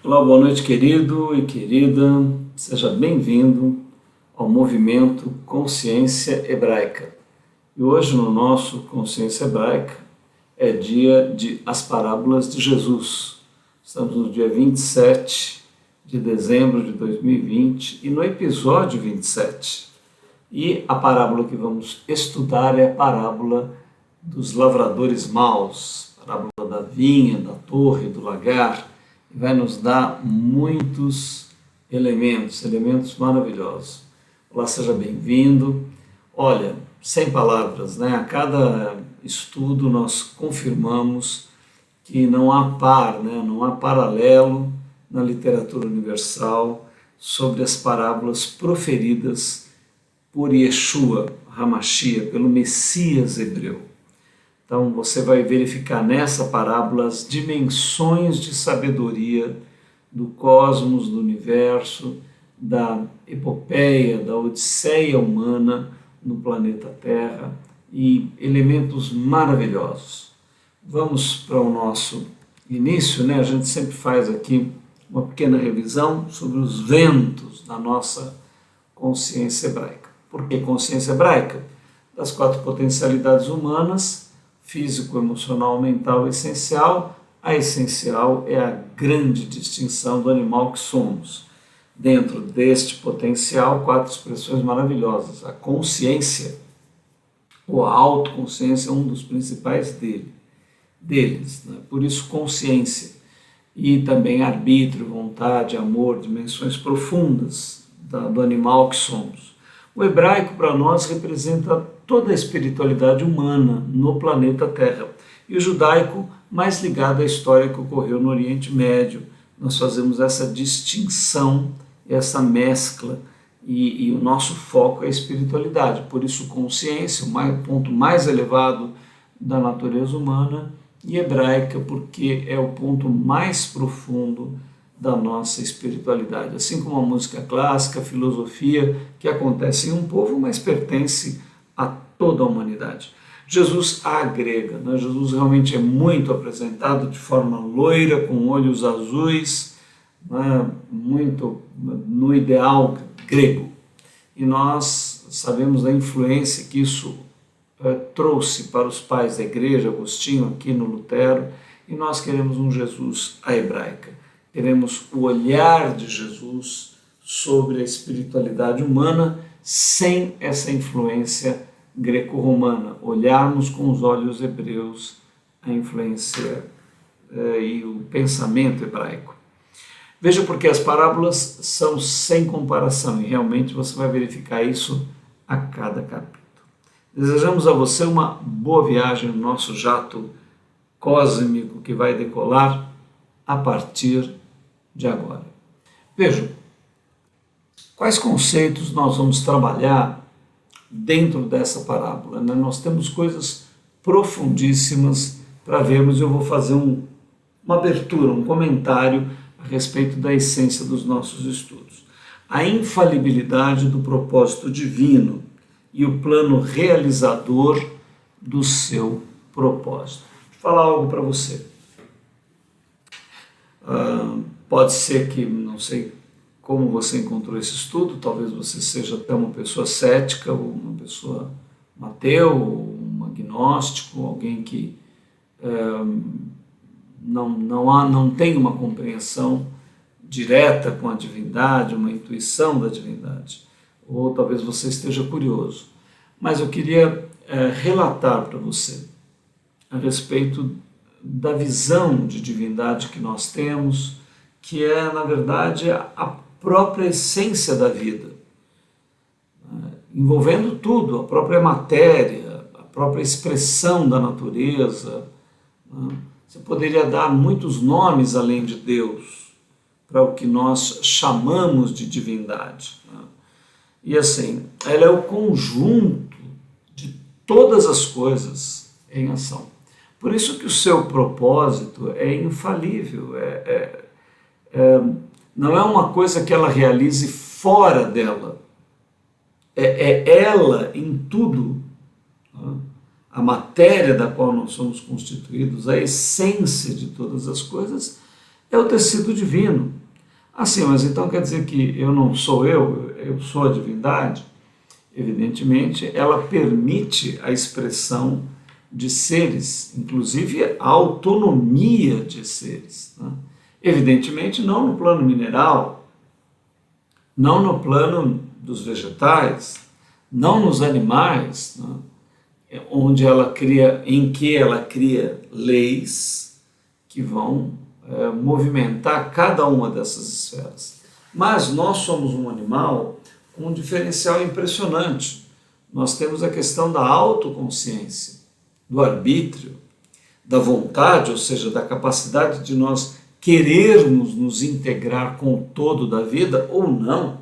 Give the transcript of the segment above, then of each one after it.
Olá, boa noite, querido e querida. Seja bem-vindo ao movimento Consciência Hebraica. E hoje no nosso Consciência Hebraica é dia de As Parábolas de Jesus. Estamos no dia 27 de dezembro de 2020 e no episódio 27. E a parábola que vamos estudar é a parábola dos lavradores maus, a parábola da vinha, da torre, do lagar. Vai nos dar muitos elementos maravilhosos. Olá, seja bem-vindo. Olha, sem palavras, né? A cada estudo nós confirmamos que não há par, né? Não há paralelo na literatura universal sobre as parábolas proferidas por Yeshua HaMashiach, pelo Messias hebreu. Então você vai verificar nessa parábola as dimensões de sabedoria do cosmos, do universo, da epopeia, da odisseia humana no planeta Terra e elementos maravilhosos. Vamos para o nosso início, né? A gente sempre faz aqui uma pequena revisão sobre os ventos da nossa consciência hebraica. Por que consciência hebraica? Das 4 potencialidades humanas, físico, emocional, mental, essencial. A essencial é a grande distinção do animal que somos. Dentro deste potencial, 4 expressões maravilhosas. A consciência, ou a autoconsciência, é um dos principais deles, né? Por isso consciência. E também arbítrio, vontade, amor, dimensões profundas do animal que somos. O hebraico, para nós, representa toda a espiritualidade humana no planeta Terra. E o judaico, mais ligado à história que ocorreu no Oriente Médio. Nós fazemos essa distinção, essa mescla, e o nosso foco é a espiritualidade. Por isso, consciência, o ponto mais elevado da natureza humana, e hebraica, porque é o ponto mais profundo da nossa espiritualidade. Assim como a música clássica, a filosofia, que acontece em um povo, mas pertence a toda a humanidade. Jesus agrega, né? Jesus realmente é muito apresentado de forma loira, com olhos azuis, né? Muito no ideal grego. E nós sabemos da influência que isso trouxe para os pais da igreja, Agostinho aqui no Lutero, e nós queremos um Jesus à hebraica. Queremos o olhar de Jesus sobre a espiritualidade humana sem essa influência greco-romana. Olharmos com os olhos hebreus a influência e o pensamento hebraico. Veja porque as parábolas são sem comparação e realmente você vai verificar isso a cada capítulo. Desejamos a você uma boa viagem no nosso jato cósmico que vai decolar a partir de agora. Vejam, quais conceitos nós vamos trabalhar dentro dessa parábola, né? Nós temos coisas profundíssimas para vermos e eu vou fazer uma abertura, um comentário a respeito da essência dos nossos estudos. A infalibilidade do propósito divino e o plano realizador do seu propósito. Vou falar algo para você. Pode ser que, não sei como você encontrou esse estudo, talvez você seja até uma pessoa cética, ou uma pessoa ateu, ou um agnóstico, alguém que não tem uma compreensão direta com a divindade, uma intuição da divindade. Ou talvez você esteja curioso. Mas eu queria relatar para você a respeito da visão de divindade que nós temos, que é, na verdade, a própria essência da vida, envolvendo tudo, a própria matéria, a própria expressão da natureza. Você poderia dar muitos nomes além de Deus para o que nós chamamos de divindade. E assim, ela é o conjunto de todas as coisas em ação. Por isso que o seu propósito é infalível, não é uma coisa que ela realize fora dela, é ela em tudo. A matéria da qual nós somos constituídos, a essência de todas as coisas, é o tecido divino. Assim, mas então quer dizer que eu não sou eu sou a divindade? Evidentemente, ela permite a expressão de seres, inclusive a autonomia de seres, né? Evidentemente, não no plano mineral, não no plano dos vegetais, não nos animais, né? Onde ela cria, em que ela cria leis que vão movimentar cada uma dessas esferas. Mas nós somos um animal com um diferencial impressionante. Nós temos a questão da autoconsciência, do arbítrio, da vontade, ou seja, da capacidade de nós querermos nos integrar com o todo da vida ou não,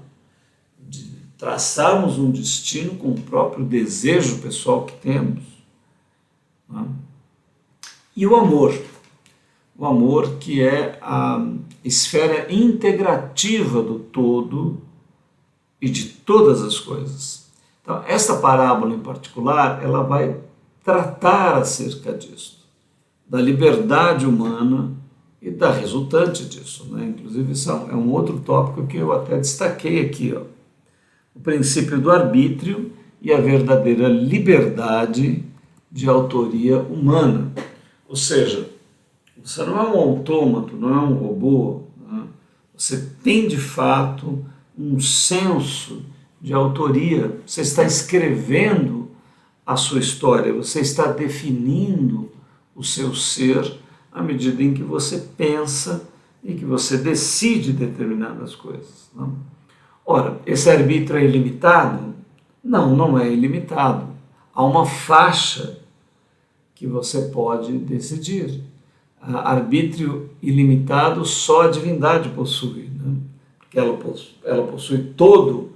de traçarmos um destino com o próprio desejo pessoal que temos. Né? E o amor que é a esfera integrativa do todo e de todas as coisas. Então, esta parábola em particular, ela vai tratar acerca disso, da liberdade humana e da resultante disso, né? Inclusive, isso é um outro tópico que eu até destaquei aqui, ó. O princípio do arbítrio e a verdadeira liberdade de autoria humana. Ou seja, você não é um autômato, não é um robô, né? Você tem de fato um senso de autoria, você está escrevendo a sua história, você está definindo o seu ser à medida em que você pensa e que você decide determinadas coisas. Né? Ora, esse arbítrio é ilimitado? Não, não é ilimitado. Há uma faixa que você pode decidir. Arbítrio ilimitado só a divindade possui, né? Porque ela possui todo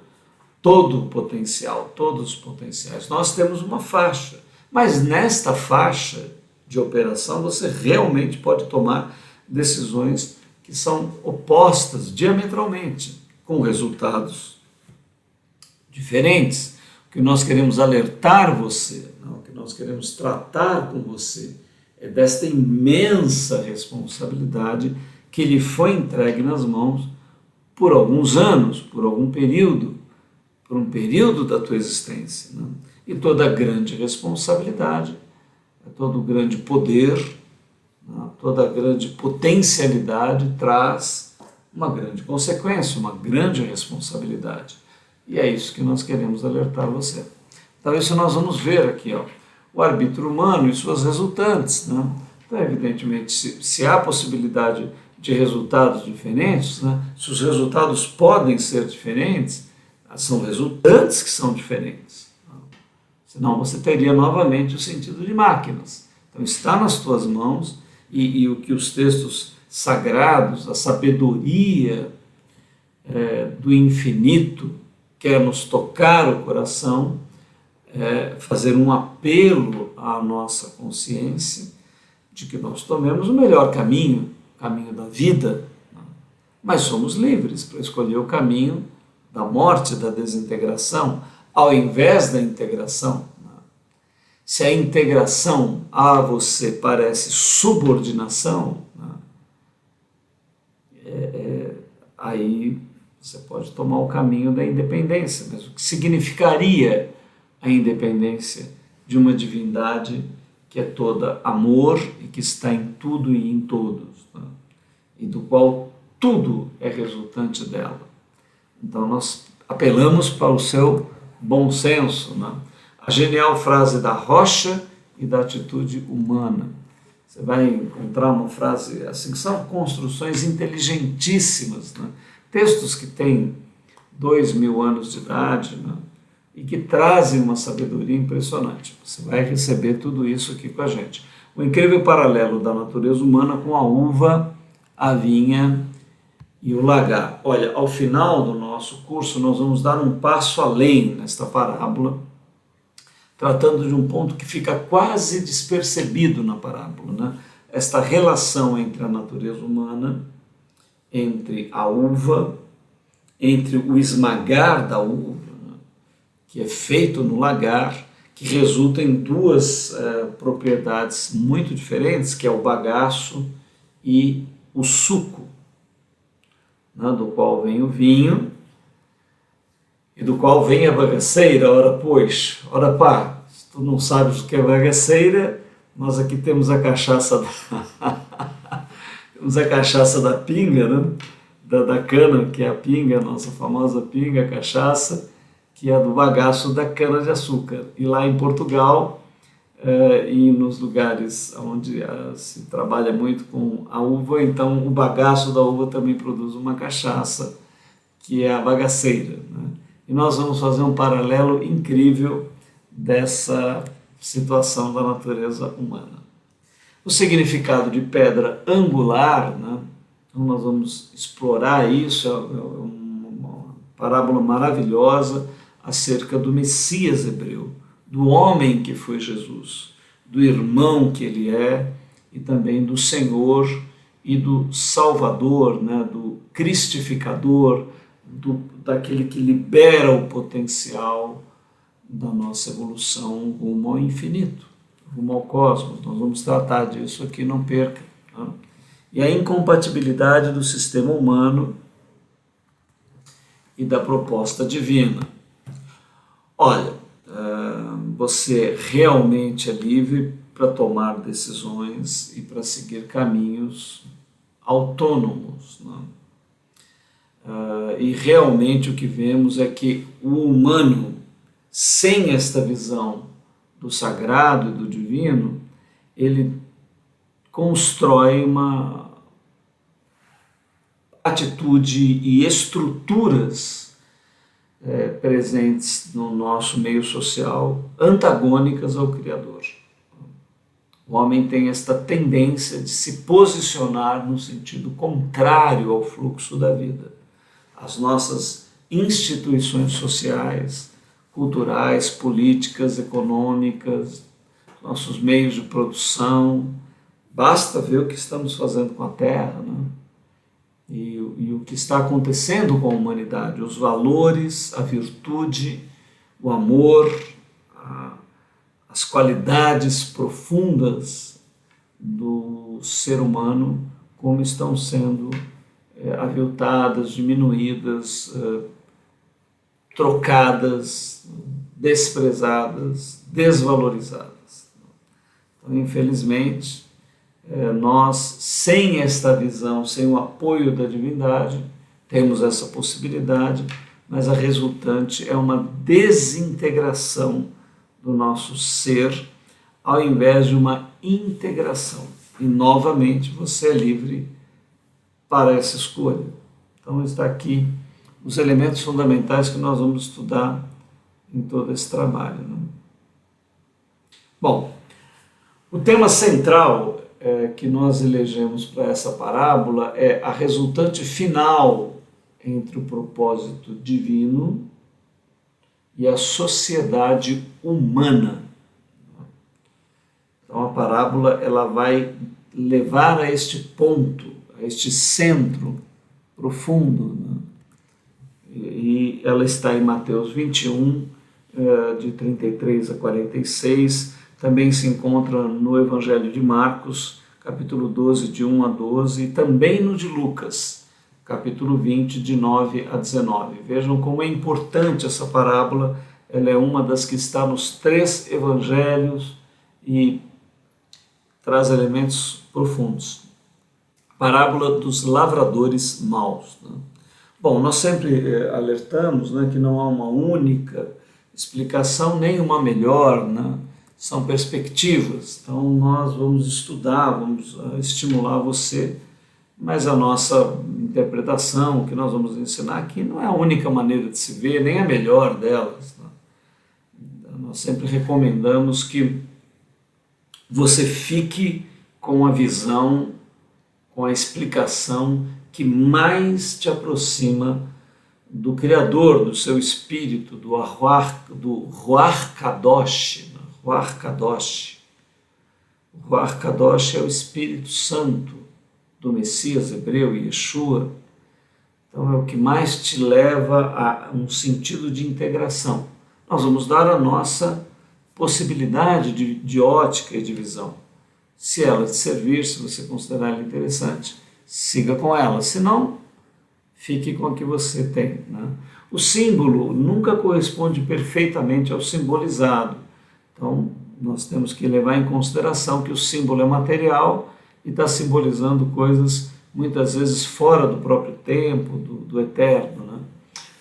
o potencial, todos os potenciais. Nós temos uma faixa, mas nesta faixa de operação você realmente pode tomar decisões que são opostas diametralmente, com resultados diferentes. O que nós queremos alertar você, o que nós queremos tratar com você, é desta imensa responsabilidade que lhe foi entregue nas mãos por alguns anos, por algum período, por um período da tua existência. Né? E toda a grande responsabilidade, todo o grande poder, né? Toda a grande potencialidade traz uma grande consequência, uma grande responsabilidade. E é isso que nós queremos alertar você. Então isso nós vamos ver aqui, ó, o arbítrio humano e suas resultantes. Né? Então, evidentemente, se há possibilidade de resultados diferentes, né? Se os resultados podem ser diferentes, são resultantes que são diferentes. Senão você teria novamente o sentido de máquinas. Então está nas tuas mãos e o que os textos sagrados, a sabedoria do infinito quer nos tocar o coração, fazer um apelo à nossa consciência de que nós tomemos o melhor caminho, o caminho da vida, mas somos livres para escolher o caminho da morte, da desintegração, ao invés da integração. Se a integração a você parece subordinação, aí você pode tomar o caminho da independência, mas o que significaria a independência de uma divindade que é toda amor e que está em tudo e em todos, né? E do qual tudo é resultante dela. Então nós apelamos para o seu bom senso, né? A genial frase da rocha e da atitude humana. Você vai encontrar uma frase assim, que são construções inteligentíssimas, né? Textos que têm 2000 anos de idade, né? E que trazem uma sabedoria impressionante. Você vai receber tudo isso aqui com a gente. O incrível paralelo da natureza humana com a uva, a vinha e o lagar. Olha, ao final do nosso curso nós vamos dar um passo além nesta parábola, tratando de um ponto que fica quase despercebido na parábola, né? Esta relação entre a natureza humana, entre a uva, entre o esmagar da uva, né? Que é feito no lagar, que resulta em duas propriedades muito diferentes, que é o bagaço e o suco, né, do qual vem o vinho e do qual vem a bagaceira, ora pois, ora pá, se tu não sabes o que é bagaceira, nós aqui temos a cachaça temos a cachaça da pinga, né? Da cana, que é a pinga, a nossa famosa pinga, a cachaça, que é do bagaço da cana-de-açúcar. E lá em Portugal, e nos lugares onde se trabalha muito com a uva, então o bagaço da uva também produz uma cachaça, que é a bagaceira, né? E nós vamos fazer um paralelo incrível dessa situação da natureza humana. O significado de pedra angular, né? Então nós vamos explorar isso, é uma parábola maravilhosa acerca do Messias hebreu, do homem que foi Jesus, do irmão que ele é e também do Senhor e do Salvador, né? Do cristificador, daquele que libera o potencial da nossa evolução rumo ao infinito, rumo ao cosmos. Nós vamos tratar disso aqui, não perca. Tá? E a incompatibilidade do sistema humano e da proposta divina. Olha, você realmente é livre para tomar decisões e para seguir caminhos autônomos, né? E realmente o que vemos é que o humano, sem esta visão do sagrado e do divino, ele constrói uma atitude e estruturas presentes no nosso meio social antagônicas ao Criador. O homem tem esta tendência de se posicionar no sentido contrário ao fluxo da vida. As nossas instituições sociais, culturais, políticas, econômicas, nossos meios de produção, basta ver o que estamos fazendo com a Terra, né? E o que está acontecendo com a humanidade, os valores, a virtude, o amor, as qualidades profundas do ser humano, como estão sendo aviltadas, diminuídas, trocadas, desprezadas, desvalorizadas. Então, infelizmente, nós, sem esta visão, sem o apoio da divindade, temos essa possibilidade, mas a resultante é uma desintegração do nosso ser, ao invés de uma integração. E, novamente, você é livre para essa escolha. Então, está aqui os elementos fundamentais que nós vamos estudar em todo esse trabalho, né? Bom, o tema central que nós elegemos para essa parábola é a resultante final entre o propósito divino e a sociedade humana. Então a parábola ela vai levar a este ponto, a este centro profundo, né? E ela está em Mateus 21, de 33 a 46, também se encontra no Evangelho de Marcos, capítulo 12, de 1 a 12, e também no de Lucas, capítulo 20, de 9 a 19. Vejam como é importante essa parábola, ela é uma das que está nos 3 evangelhos e traz elementos profundos. Parábola dos lavradores maus, né? Bom, nós sempre alertamos, né, que não há uma única explicação, nem uma melhor, né? São perspectivas. Então nós vamos estudar, vamos estimular você, mas a nossa interpretação, o que nós vamos ensinar aqui, não é a única maneira de se ver, nem a melhor delas, né? Nós sempre recomendamos que você fique com a visão, com a explicação que mais te aproxima do Criador, do seu espírito, do Ruach Kadosh. Ruach Kadosh. O Ruach Kadosh é o Espírito Santo do Messias hebreu, Yeshua. Então é o que mais te leva a um sentido de integração. Nós vamos dar a nossa possibilidade de ótica e de visão. Se ela te servir, se você considerar ela interessante, siga com ela. Se não, fique com o que você tem, né? O símbolo nunca corresponde perfeitamente ao simbolizado. Então, nós temos que levar em consideração que o símbolo é material e está simbolizando coisas muitas vezes fora do próprio tempo, do eterno, né?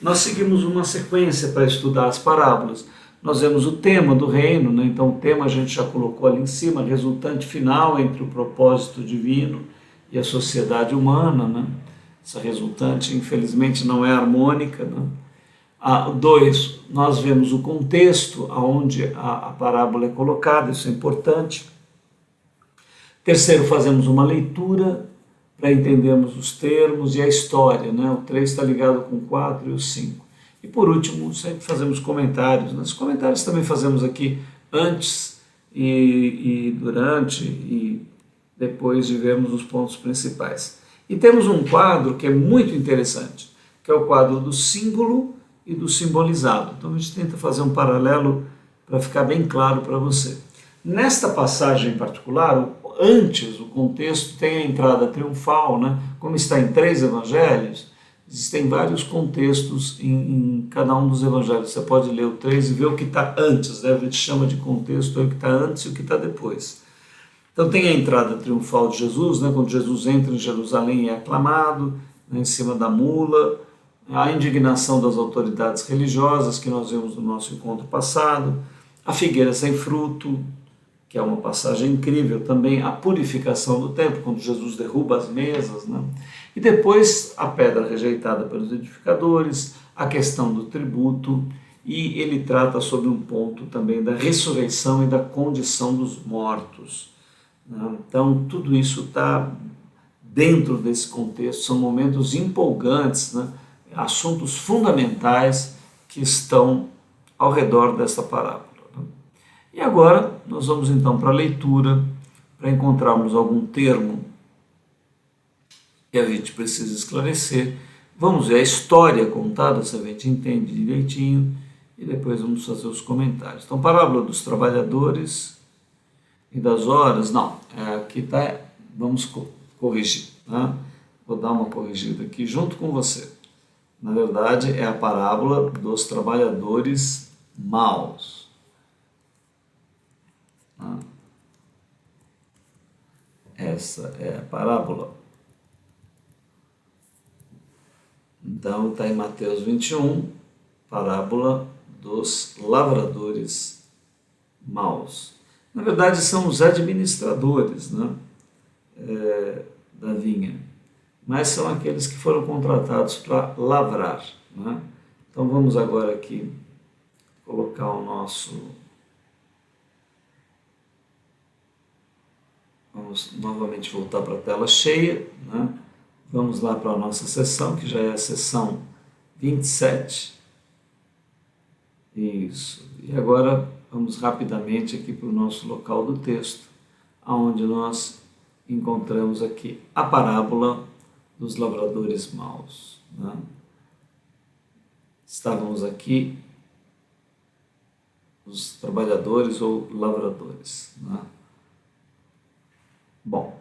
Nós seguimos uma sequência para estudar as parábolas. Nós vemos o tema do reino, né? Então o tema a gente já colocou ali em cima, resultante final entre o propósito divino e a sociedade humana, né? Essa resultante, infelizmente, não é harmônica, né? Dois, nós vemos o contexto onde a parábola é colocada, isso é importante. Terceiro, fazemos uma leitura para entendermos os termos e a história, né? O 3 está ligado com o 4 e o 5. E por último, sempre fazemos comentários. Nos comentários também fazemos aqui antes e durante e depois de vermos os pontos principais. E temos um quadro que é muito interessante, que é o quadro do símbolo e do simbolizado. Então a gente tenta fazer um paralelo para ficar bem claro para você. Nesta passagem em particular, antes, o contexto tem a entrada triunfal, né? Como está em 3 evangelhos, existem vários contextos em cada um dos evangelhos. Você pode ler o 3 e ver o que está antes, né? A gente chama de contexto o que está antes e o que está depois. Então tem a entrada triunfal de Jesus, né? Quando Jesus entra em Jerusalém e é aclamado, né? Em cima da mula, a indignação das autoridades religiosas que nós vimos no nosso encontro passado, a figueira sem fruto, que é uma passagem incrível, também a purificação do templo, quando Jesus derruba as mesas, né? E depois a pedra rejeitada pelos edificadores, a questão do tributo, e ele trata sobre um ponto também da ressurreição e da condição dos mortos, né? Então tudo isso está dentro desse contexto, são momentos empolgantes, né? Assuntos fundamentais que estão ao redor dessa parábola. E agora nós vamos então para a leitura, para encontrarmos algum termo que a gente precisa esclarecer. Vamos ver a história contada, se a gente entende direitinho, e depois vamos fazer os comentários. Então, parábola dos trabalhadores e das horas, não, aqui está, vamos corrigir, tá? Vou dar uma corrigida aqui junto com você. Na verdade, é a parábola dos trabalhadores maus. Essa é a parábola. Então está em Mateus 21, parábola dos lavradores maus. Na verdade são os administradores, né, da vinha, mas são aqueles que foram contratados para lavrar, né? Então vamos agora aqui colocar o nosso... Vamos novamente voltar para a tela cheia, né? Vamos lá para a nossa sessão, que já é a sessão 27. Isso. E agora vamos rapidamente aqui para o nosso local do texto, onde nós encontramos aqui a parábola dos lavradores maus, né? Estávamos aqui os trabalhadores ou lavradores, né? Bom,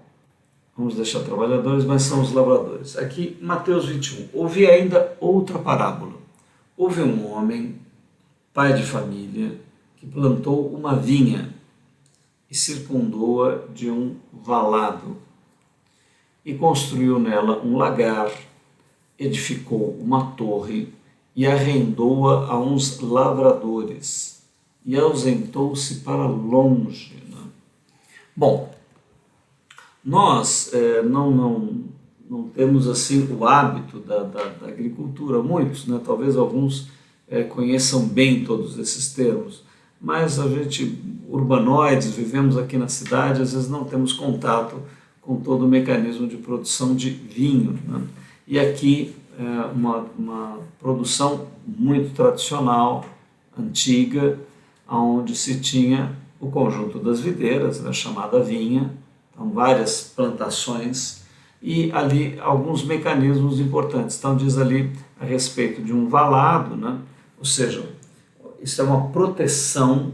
vamos deixar trabalhadores, mas são os lavradores. Aqui, Mateus 21. Houve ainda outra parábola. Houve um homem, pai de família, que plantou uma vinha e circundou-a de um valado e construiu nela um lagar, edificou uma torre e arrendou-a a uns lavradores e ausentou-se para longe, né? Bom, nós não temos assim o hábito da agricultura, muitos, né? Talvez alguns conheçam bem todos esses termos, mas a gente, urbanoides, vivemos aqui na cidade, às vezes não temos contato com todo o mecanismo de produção de vinho, né? E aqui uma produção muito tradicional, antiga, onde se tinha o conjunto das videiras, né, chamada vinha. Então, várias plantações e ali alguns mecanismos importantes. Então, diz ali a respeito de um valado, né? Ou seja, isso é uma proteção,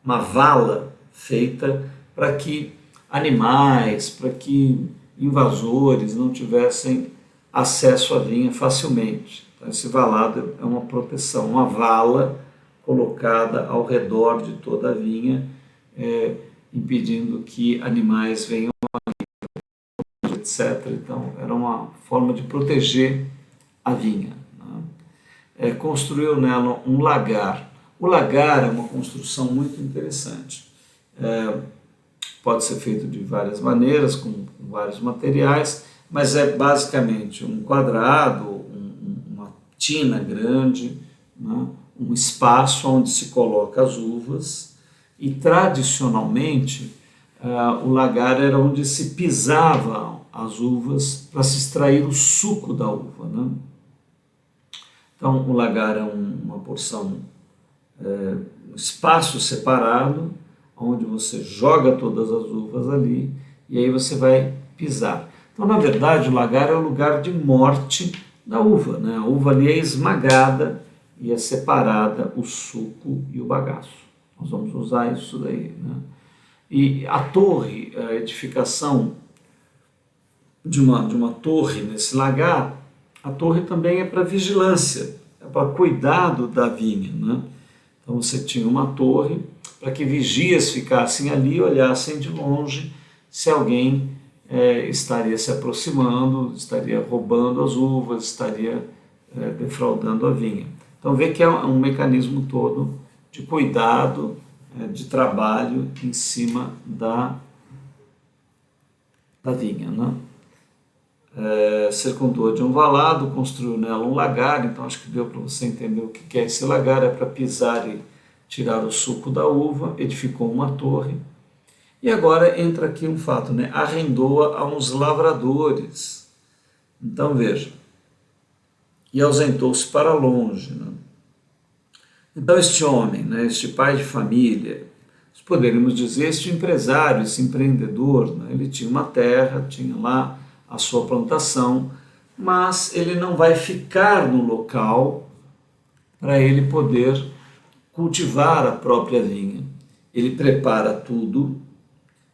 uma vala feita para que animais, para que invasores não tivessem acesso à vinha facilmente. Então, esse valado é uma proteção, uma vala colocada ao redor de toda a vinha, impedindo que animais venham, etc. Então, era uma forma de proteger a vinha. Né? Construiu nela um lagar. O lagar é uma construção muito interessante. Pode ser feito de várias maneiras, com vários materiais, mas é basicamente um quadrado, uma tina grande, né? Um espaço onde se coloca as uvas, e tradicionalmente o lagar era onde se pisava as uvas para se extrair o suco da uva. Né? Então o lagar é uma porção, um espaço separado, onde você joga todas as uvas ali e aí você vai pisar. Então, na verdade, o lagar é o lugar de morte da uva. Né? A uva ali é esmagada e é separada o suco e o bagaço. Nós vamos usar isso daí. Né? E a torre, a edificação de uma torre nesse lagar, a torre também é para vigilância, é para cuidado da vinha. Né? Então você tinha uma torre para que vigias ficassem ali e olhassem de longe se alguém estaria se aproximando, estaria roubando as uvas, estaria defraudando a vinha. Então vê que é um mecanismo todo de cuidado, de trabalho em cima da vinha. Né? Circundou de um valado, construiu nela um lagar, então acho que deu para você entender o que é esse lagar, é para pisar e tirar o suco da uva, edificou uma torre. E agora entra aqui um fato, né? Arrendou-a a uns lavradores. Então veja, e ausentou-se para longe. Né? Então este homem, né, este pai de família, poderíamos dizer este empresário, esse empreendedor, né, ele tinha uma terra, tinha lá a sua plantação, mas ele não vai ficar no local para ele poder cultivar a própria vinha. Ele prepara tudo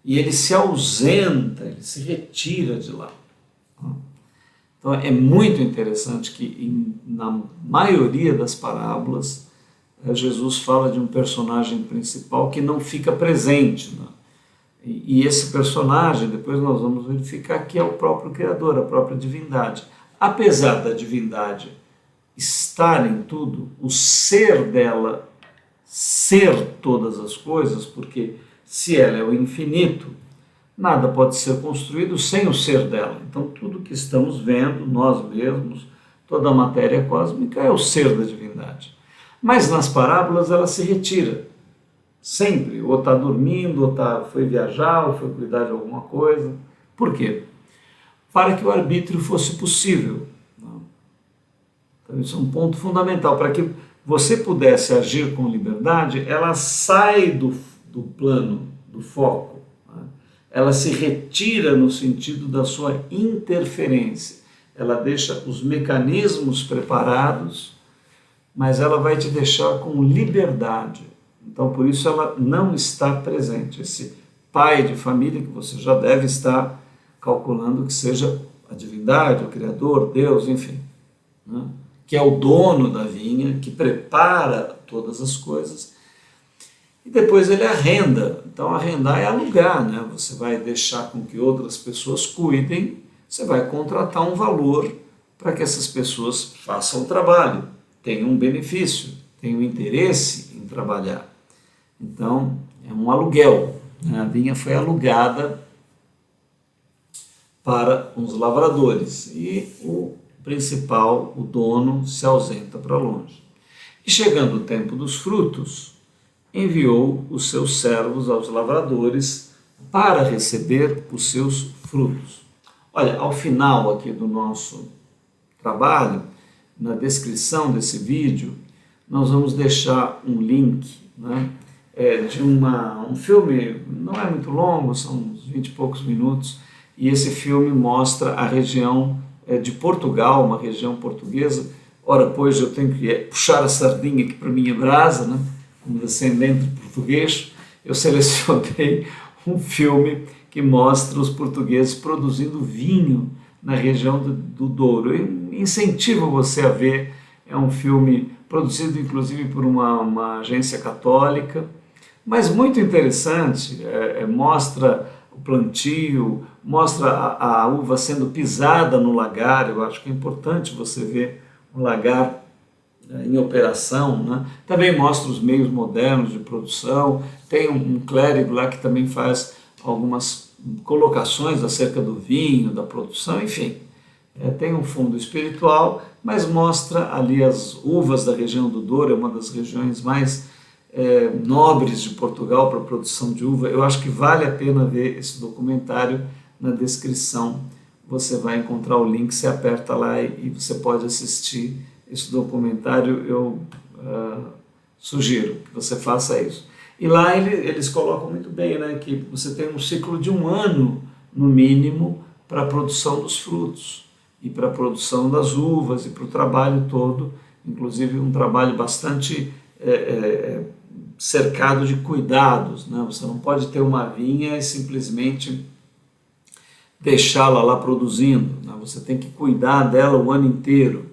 e ele se ausenta, ele se retira de lá. Então é muito interessante que na maioria das parábolas Jesus fala de um personagem principal que não fica presente. Né? E esse personagem, depois nós vamos verificar que é o próprio Criador, a própria divindade. Apesar da divindade estar em tudo, o ser dela ser todas as coisas, porque se ela é o infinito, nada pode ser construído sem o ser dela. Então tudo que estamos vendo, nós mesmos, toda a matéria cósmica é o ser da divindade. Mas nas parábolas ela se retira, sempre, ou está dormindo, ou foi viajar, ou foi cuidar de alguma coisa. Por quê? Para que o arbítrio fosse possível. Então isso é um ponto fundamental, para que você pudesse agir com liberdade, ela sai do plano, do foco. Né? Ela se retira no sentido da sua interferência. Ela deixa os mecanismos preparados, mas ela vai te deixar com liberdade. Então, por isso, ela não está presente. Esse pai de família, que você já deve estar calculando que seja a divindade, o Criador, Deus, enfim, né? Que é o dono da vinha, que prepara todas as coisas, e depois ele arrenda. Então, arrendar é alugar, né? Você vai deixar com que outras pessoas cuidem, você vai contratar um valor para que essas pessoas façam o trabalho, tenham um benefício, tenham interesse em trabalhar. Então, é um aluguel. Né? A vinha foi alugada para uns lavradores e o principal, o dono, se ausenta para longe. E chegando o tempo dos frutos, enviou os seus servos aos lavradores para receber os seus frutos. Olha, ao final aqui do nosso trabalho, na descrição desse vídeo, nós vamos deixar um link, né, de um filme, não é muito longo, são uns 20 e poucos minutos, e esse filme mostra a região de Portugal, uma região portuguesa. Ora, pois, eu tenho que puxar a sardinha aqui para a minha brasa, né? Como descendente português, eu selecionei um filme que mostra os portugueses produzindo vinho na região do Douro. Eu incentivo você a ver, é um filme produzido inclusive por uma agência católica, mas muito interessante, mostra o plantio, mostra a uva sendo pisada no lagar. Eu acho que é importante você ver o lagar em operação, né? Também mostra os meios modernos de produção, tem um clérigo lá que também faz algumas colocações acerca do vinho, da produção, enfim. Tem um fundo espiritual, mas mostra ali as uvas da região do Douro, é uma das regiões mais nobres de Portugal para a produção de uva. Eu acho que vale a pena ver esse documentário. Na descrição você vai encontrar o link, você aperta lá e você pode assistir esse documentário. Eu sugiro que você faça isso. E lá eles colocam muito bem, né, que você tem um ciclo de 1 ano, no mínimo, para a produção dos frutos e para a produção das uvas e para o trabalho todo, inclusive um trabalho bastante cercado de cuidados, né? Você não pode ter uma vinha e simplesmente deixá-la lá produzindo, né? Você tem que cuidar dela o ano inteiro,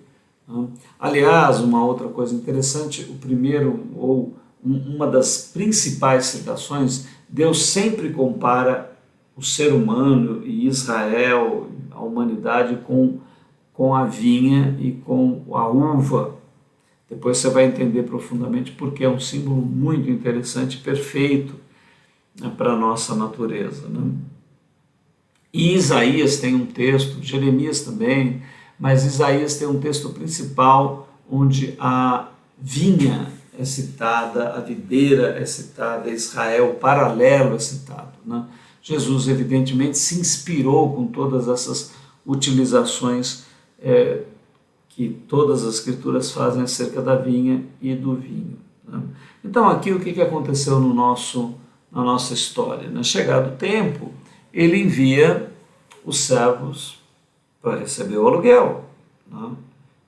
né? Aliás, uma outra coisa interessante, uma das principais citações, Deus sempre compara o ser humano e Israel, a humanidade, com a vinha e com a uva. Depois você vai entender profundamente porque é um símbolo muito interessante, perfeito, né, para a nossa natureza, né? E Isaías tem um texto, Jeremias também, mas Isaías tem um texto principal onde a vinha é citada, a videira é citada, Israel, o paralelo é citado, né? Jesus, evidentemente, se inspirou com todas essas utilizações que todas as escrituras fazem acerca da vinha e do vinho, né? Então, aqui o que aconteceu na nossa história, né? Chegado o tempo, ele envia os servos para receber o aluguel, né?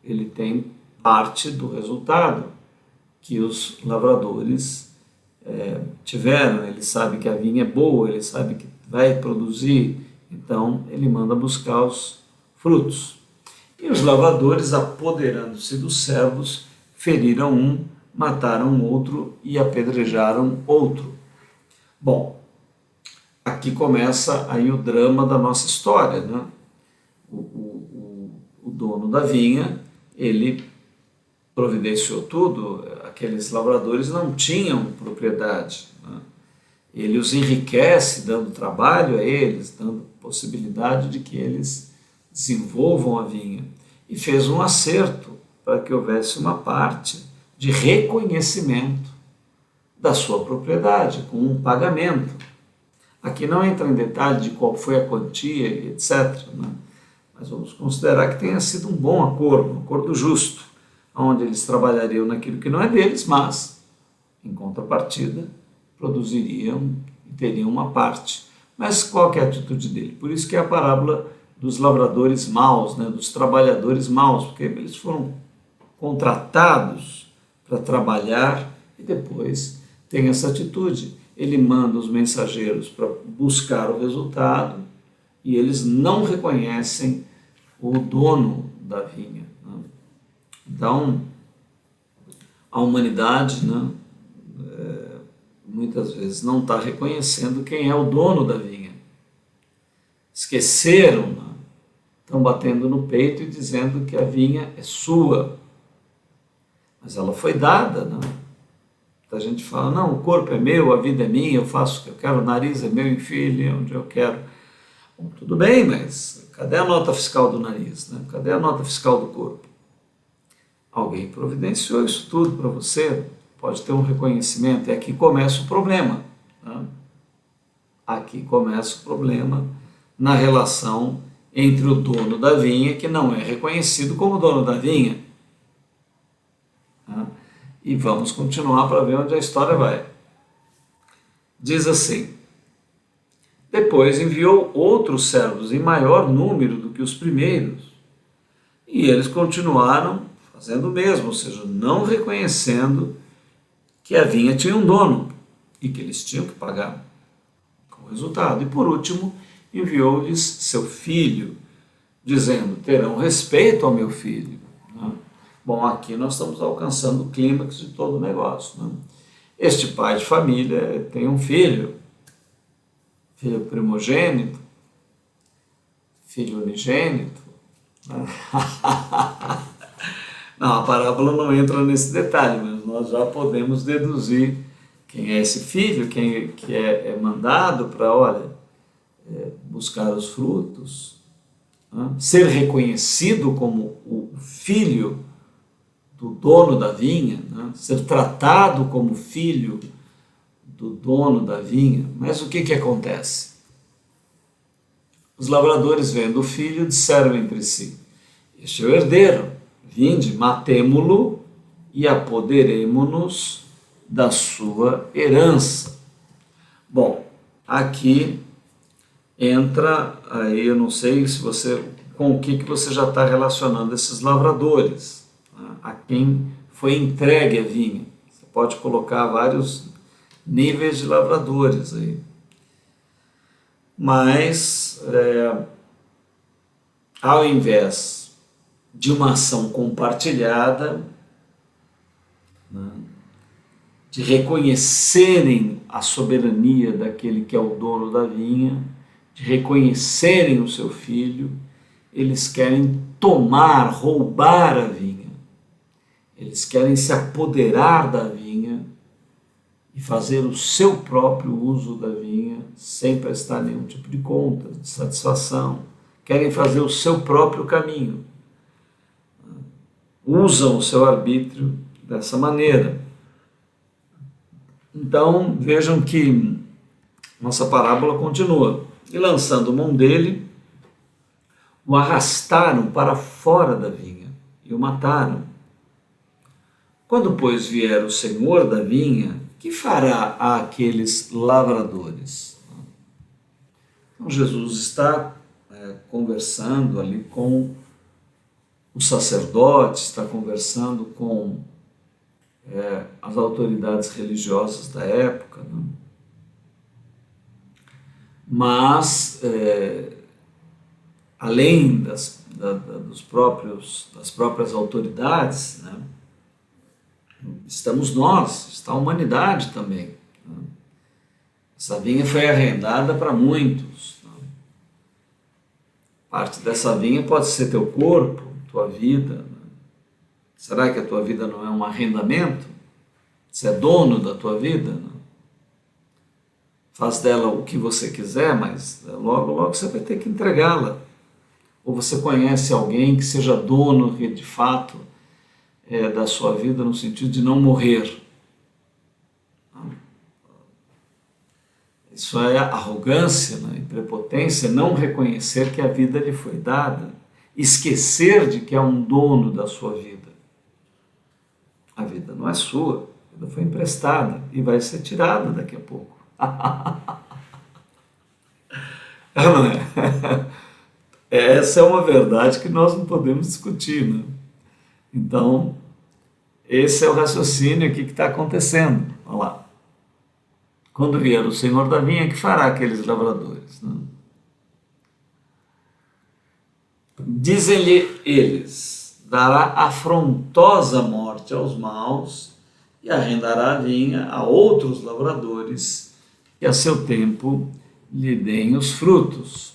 Ele tem parte do resultado que os lavradores tiveram. Ele sabe que a vinha é boa, ele sabe que vai produzir, então ele manda buscar os frutos. E os lavradores, apoderando-se dos servos, feriram um, mataram outro e apedrejaram outro. Bom, aqui começa aí o drama da nossa história, né? O dono da vinha, ele providenciou tudo. Aqueles lavradores não tinham propriedade, né? Ele os enriquece dando trabalho a eles, dando possibilidade de que eles desenvolvam a vinha, e fez um acerto para que houvesse uma parte de reconhecimento da sua propriedade, com um pagamento. Aqui não entra em detalhe de qual foi a quantia, etc., né? Mas vamos considerar que tenha sido um bom acordo, um acordo justo, onde eles trabalhariam naquilo que não é deles, mas, em contrapartida, produziriam e teriam uma parte. Mas qual que é a atitude dele? Por isso que é a parábola dos lavradores maus, né, dos trabalhadores maus, porque eles foram contratados para trabalhar e depois tem essa atitude. Ele manda os mensageiros para buscar o resultado e eles não reconhecem o dono da vinha, né? Então, a humanidade, né, muitas vezes não está reconhecendo quem é o dono da vinha. Esqueceram, né? Estão batendo no peito e dizendo que a vinha é sua. Mas ela foi dada, né? A gente fala, não, o corpo é meu, a vida é minha, eu faço o que eu quero, o nariz é meu, enfim, onde eu quero. Bom, tudo bem, mas cadê a nota fiscal do nariz, né? Cadê a nota fiscal do corpo? Alguém providenciou isso tudo para você, pode ter um reconhecimento, e aqui começa o problema, né? Aqui começa o problema na relação entre o dono da vinha, que não é reconhecido como dono da vinha, né? E vamos continuar para ver onde a história vai. Diz assim: depois enviou outros servos em maior número do que os primeiros, e eles continuaram fazendo o mesmo, ou seja, não reconhecendo que a vinha tinha um dono e que eles tinham que pagar. o resultado. E por último, enviou-lhes seu filho, dizendo: terão respeito ao meu filho. Né? Bom, aqui nós estamos alcançando o clímax de todo o negócio. Né? Este pai de família tem um filho primogênito, filho unigênito. Né? Não, a parábola não entra nesse detalhe, mas nós já podemos deduzir quem é esse filho, quem que é mandado para, buscar os frutos, né? Ser reconhecido como o filho do dono da vinha, né? Ser tratado como filho do dono da vinha. Mas o que acontece? Os lavradores, vendo o filho, disseram entre si: este é o herdeiro, vinde, matemo-lo e apoderemo-nos da sua herança. Bom, aqui entra, aí eu não sei se você, com o que você já está relacionando esses lavradores, né? A quem foi entregue a vinha. Você pode colocar vários níveis de lavradores aí. Mas, ao invés de uma ação compartilhada, né, de reconhecerem a soberania daquele que é o dono da vinha, de reconhecerem o seu filho, eles querem tomar, roubar a vinha. Eles querem se apoderar da vinha e fazer o seu próprio uso da vinha sem prestar nenhum tipo de conta, de satisfação. Querem fazer o seu próprio caminho. Usam o seu arbítrio dessa maneira. Então, vejam que nossa parábola continua. E lançando mão dele, o arrastaram para fora da vinha e o mataram. Quando, pois, vier o senhor da vinha, que fará àqueles lavradores? Então, Jesus está conversando ali com os sacerdotes, está conversando com as autoridades religiosas da época, né? Mas, além das próprias autoridades, né, estamos nós, está a humanidade também. Né? Essa vinha foi arrendada para muitos. Né? Parte dessa vinha pode ser teu corpo, tua vida. Né? Será que a tua vida não é um arrendamento? Você é dono da tua vida? Né? Faz dela o que você quiser, mas logo, logo você vai ter que entregá-la. Ou você conhece alguém que seja dono de fato da sua vida, no sentido de não morrer. Isso é arrogância, né? E prepotência, não reconhecer que a vida lhe foi dada, esquecer de que é um dono da sua vida. A vida não é sua, a vida foi emprestada e vai ser tirada daqui a pouco. Não é? Essa é uma verdade que nós não podemos discutir, né? Então, esse é o raciocínio aqui que está acontecendo. Olha lá. Quando vier o Senhor da vinha, que fará aqueles lavradores? Né? Dizem-lhe eles: dará afrontosa morte aos maus e arrendará a vinha a outros lavradores que a seu tempo lhe deem os frutos.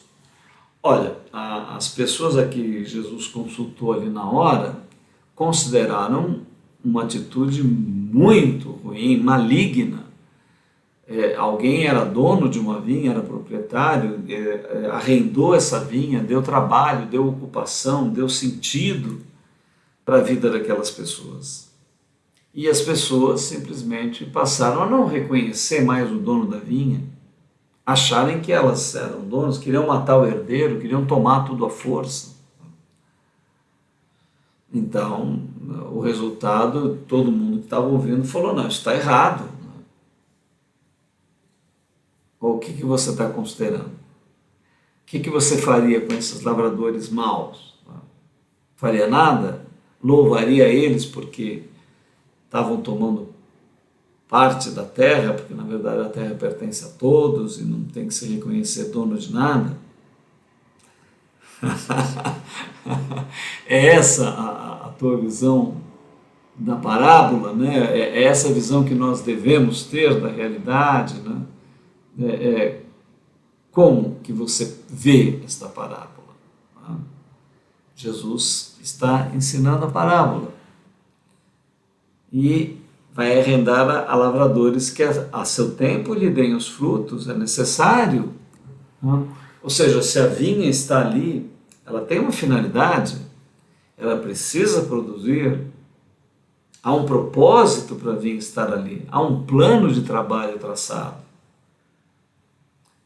Olha, as pessoas a que Jesus consultou ali na hora consideraram uma atitude muito ruim, maligna. Alguém era dono de uma vinha, era proprietário, arrendou essa vinha, deu trabalho, deu ocupação, deu sentido para a vida daquelas pessoas. E as pessoas simplesmente passaram a não reconhecer mais o dono da vinha, acharem que elas eram donas, queriam matar o herdeiro, queriam tomar tudo à força. Então, o resultado, todo mundo que estava ouvindo falou: não, isso está errado. Ou o que você está considerando? O que você faria com esses lavradores maus? Faria nada? Louvaria eles porque estavam tomando parte da terra, porque na verdade a terra pertence a todos e não tem que se reconhecer dono de nada. É essa a tua visão da parábola, né? É essa visão que nós devemos ter da realidade, né? Como que você vê esta parábola? Né? Jesus está ensinando a parábola e vai arrendar a lavradores que a seu tempo lhe deem os frutos, é necessário. Né? Ou seja, se a vinha está ali, ela tem uma finalidade, ela precisa produzir, há um propósito para a vinha estar ali, há um plano de trabalho traçado.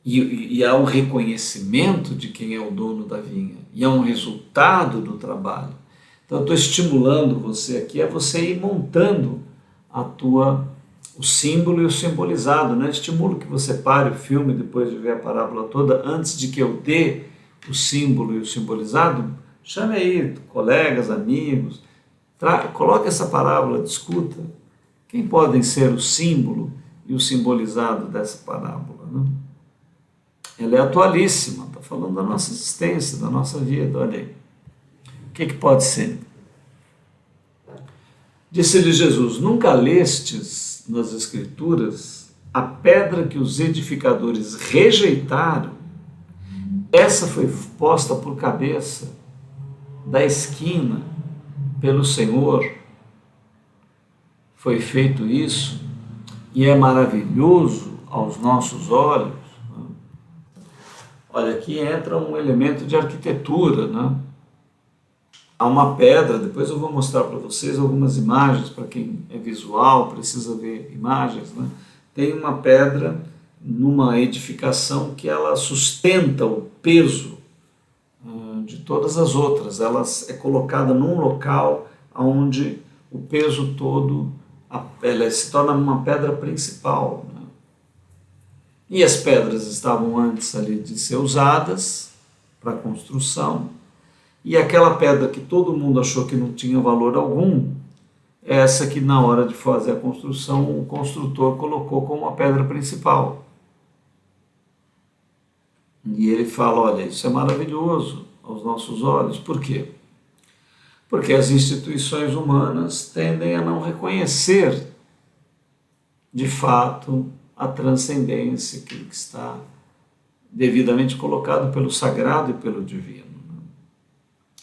E há um reconhecimento de quem é o dono da vinha, e há um resultado do trabalho. Então, eu estou estimulando você aqui a você ir montando o símbolo e o simbolizado, né? Estimulo que você pare o filme depois de ver a parábola toda, antes de que eu dê o símbolo e o simbolizado. Chame aí colegas, amigos, coloque essa parábola, discuta. Quem podem ser o símbolo e o simbolizado dessa parábola, né? Ela é atualíssima, está falando da nossa existência, da nossa vida, olha aí. O que pode ser? Disse-lhe Jesus: nunca lestes nas Escrituras a pedra que os edificadores rejeitaram, essa foi posta por cabeça da esquina pelo Senhor. Foi feito isso e é maravilhoso aos nossos olhos. Olha, aqui entra um elemento de arquitetura, né? Há uma pedra, depois eu vou mostrar para vocês algumas imagens, para quem é visual, precisa ver imagens, né? Tem uma pedra numa edificação que ela sustenta o peso de todas as outras. Ela é colocada num local onde o peso todo, ela se torna uma pedra principal, né? E as pedras estavam antes ali de ser usadas para construção, e aquela pedra que todo mundo achou que não tinha valor algum, é essa que na hora de fazer a construção o construtor colocou como a pedra principal. E ele fala, olha, isso é maravilhoso aos nossos olhos. Por quê? Porque as instituições humanas tendem a não reconhecer de fato a transcendência, aquilo que está devidamente colocado pelo sagrado e pelo divino.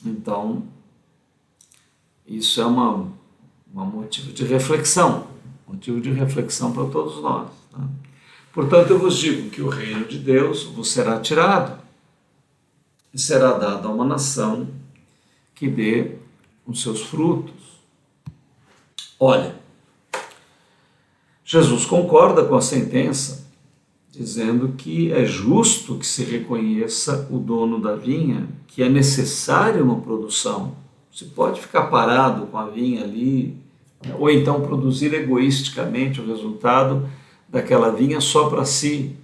Então, isso é um motivo de reflexão para todos nós. Tá? Portanto, eu vos digo que o reino de Deus vos será tirado e será dado a uma nação que dê os seus frutos. Olha, Jesus concorda com a sentença, dizendo que é justo que se reconheça o dono da vinha, que é necessária uma produção. Você pode ficar parado com a vinha ali, ou então produzir egoisticamente o resultado daquela vinha só para si.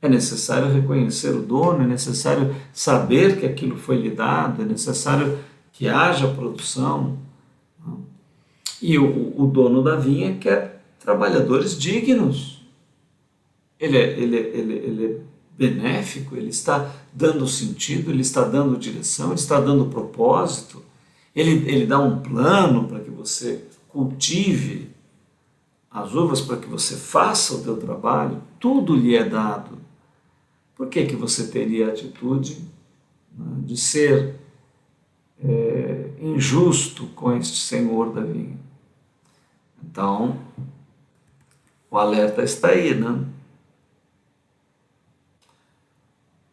É necessário reconhecer o dono, é necessário saber que aquilo foi lhe dado, é necessário que haja produção. E o dono da vinha quer trabalhadores dignos. Ele é benéfico, ele está dando sentido, ele está dando direção, ele está dando propósito, ele dá um plano para que você cultive as uvas, para que você faça o teu trabalho, tudo lhe é dado. Por que você teria a atitude, né, de ser injusto com este senhor da vinha? Então, o alerta está aí, né?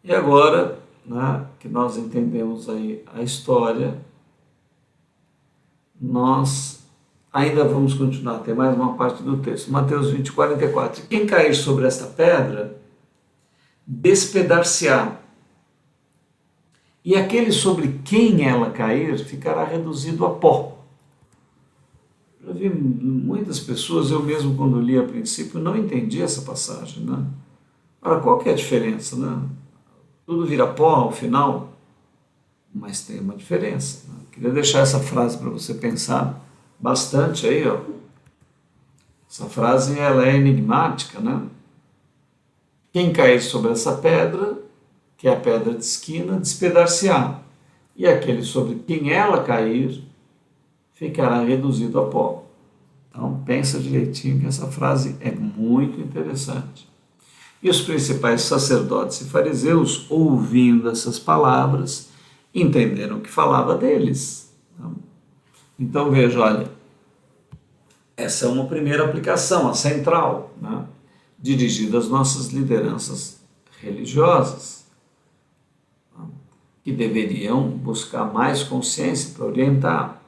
E agora, né, que nós entendemos aí a história, nós ainda vamos continuar, tem mais uma parte do texto. Mateus 20, 44. Quem cair sobre esta pedra, despedar-se-á, e aquele sobre quem ela cair ficará reduzido a pó. Já vi muitas pessoas, eu mesmo quando li a princípio, não entendi essa passagem, né? Agora, qual que é a diferença, né? Tudo vira pó ao final, mas tem uma diferença, né? Queria deixar essa frase para você pensar bastante aí, ó. Essa frase ela é enigmática, né? Quem cair sobre essa pedra, que é a pedra de esquina, despedaçar-se-á, e aquele sobre quem ela cair ficará reduzido a pó. Então pensa direitinho que essa frase é muito interessante. E os principais sacerdotes e fariseus, ouvindo essas palavras, entenderam que falava deles. Então veja, olha, essa é uma primeira aplicação, a central, né? Dirigida às nossas lideranças religiosas, que deveriam buscar mais consciência para orientar.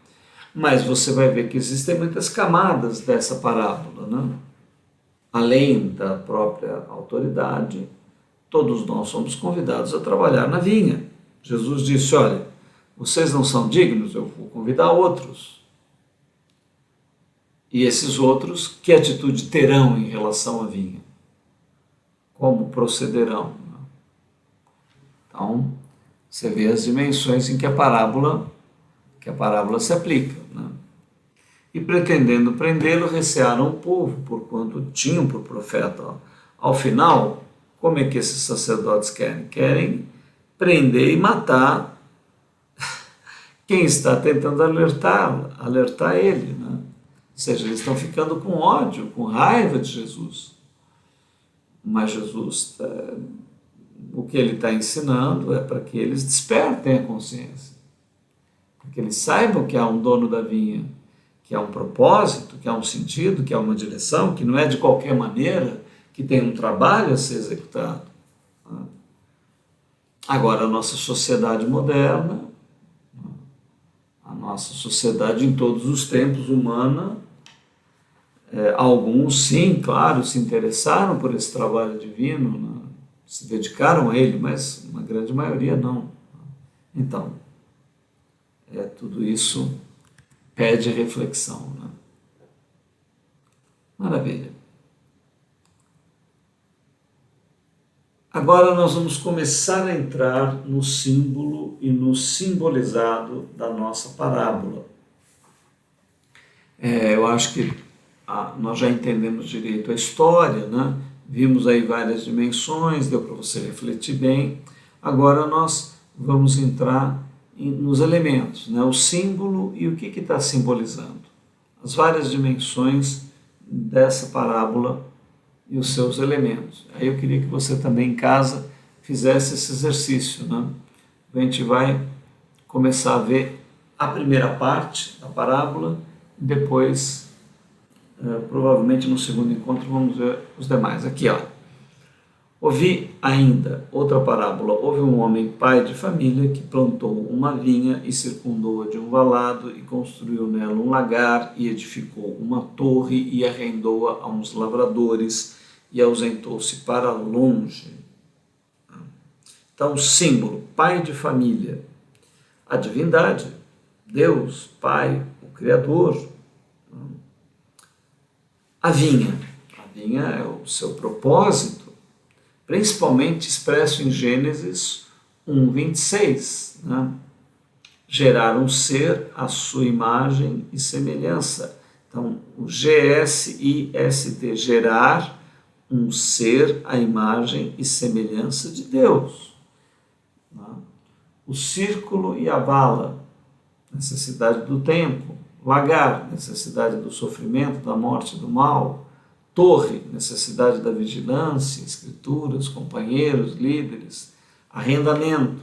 Mas você vai ver que existem muitas camadas dessa parábola, né? Além da própria autoridade, todos nós somos convidados a trabalhar na vinha. Jesus disse, olha, vocês não são dignos, eu vou convidar outros. E esses outros, que atitude terão em relação à vinha? Como procederão? Então, você vê as dimensões em que a parábola se aplica, né? E pretendendo prendê-lo, recearam o povo, porquanto tinham por profeta. Ao final, como é que esses sacerdotes querem? Querem prender e matar quem está tentando alertar ele, né? Ou seja, eles estão ficando com ódio, com raiva de Jesus. Mas Jesus, o que ele está ensinando é para que eles despertem a consciência, para que eles saibam que há um dono da vinha, que há um propósito, que há um sentido, que há uma direção, que não é de qualquer maneira, que tem um trabalho a ser executado. Agora, a nossa sociedade moderna, a nossa sociedade em todos os tempos humana, alguns sim, claro, se interessaram por esse trabalho divino, né? Se dedicaram a ele, mas uma grande maioria não. Então, tudo isso pede reflexão, né? Maravilha. Agora nós vamos começar a entrar no símbolo e no simbolizado da nossa parábola. Eu acho que nós já entendemos direito a história, né? Vimos aí várias dimensões, deu para você refletir bem. Agora nós vamos entrar nos elementos, né? O símbolo e o que está simbolizando. As várias dimensões dessa parábola e os seus elementos. Aí eu queria que você também em casa fizesse esse exercício, né? A gente vai começar a ver a primeira parte da parábola e depois, provavelmente no segundo encontro, vamos ver os demais. Aqui, ó. Ouvi ainda outra parábola. Houve um homem pai de família que plantou uma vinha e circundou-a de um valado e construiu nela um lagar e edificou uma torre e arrendou-a a uns lavradores e ausentou-se para longe. Então, símbolo, pai de família, a divindade, Deus, Pai, o Criador. A vinha é o seu propósito, principalmente expresso em Gênesis 1:26, né? Gerar um ser à sua imagem e semelhança. Então, o GSIST, gerar um ser à imagem e semelhança de Deus. Né? O círculo e a vala, necessidade do tempo. Lagar, necessidade do sofrimento, da morte, do mal. Torre, necessidade da vigilância, escrituras, companheiros, líderes. Arrendamento,